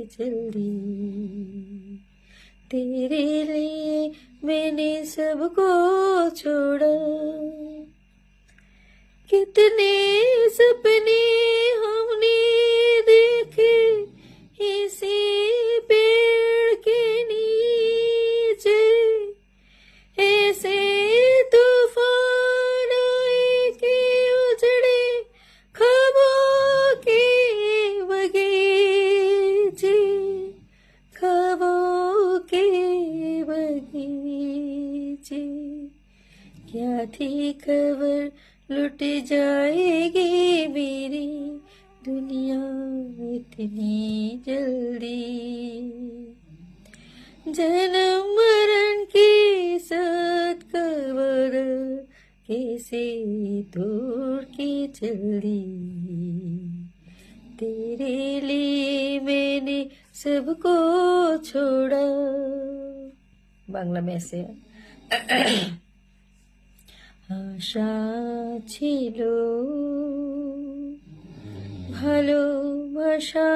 जल्दी। तेरे लिए मैंने सबको छोड़ा, कितने सपने हमने देखे इसी पेड़ के नीचे, ऐसे तूफान आए कि उजड़े ख्वाबों के बगीचे, ख्वाबों के बगीचे। क्या थी खबर लुट जाएगी मेरी दुनिया इतनी जल्दी। जन्म मरण के साथ कबर कैसे तोड़ के चल दी। तेरे लिए मैंने सबको छोड़ा। बांग्ला में से आशा ছিল ভালোবাসা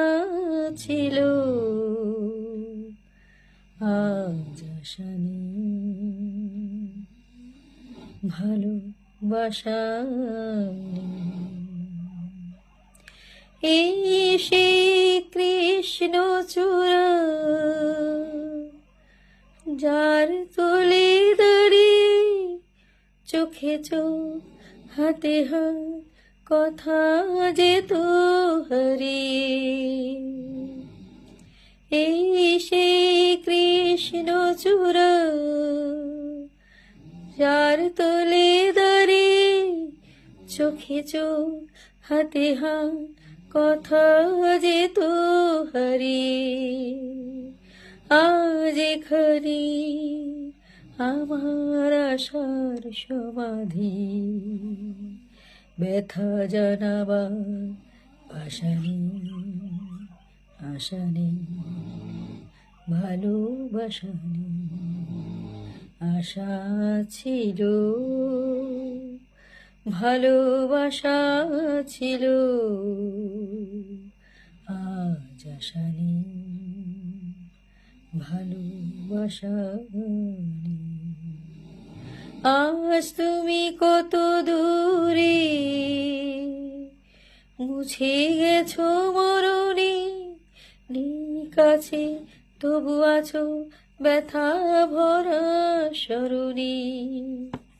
ছিল, আজ আশা নেই, ভালোবাসা নেই। এই সেই কৃষ্ণচূড়া যার তলে দাঁড়িয়ে চোখে চোখ হাতে হাত কথা যেত হারিয়ে। এই সেই কৃষ্ণচূড়া যার তলে দাঁড়িয়ে চোখে চোখ হাতে হাত কথা যেত হারিয়ে। আজ এখানে আমার আশার সমাধি, ব্যথা জানাবার আশা নেই, আশা নেই, ভালোবাসা নেই। আশা ছিল, ভালোবাসা ছিল, আজ আশা নেই, ভালোবাসা নেই। আজ তুমি কত দূরে মুছে গেছো মরণে, নেই কাছে তবু আছো ব্যথা ভরা স্মরণে।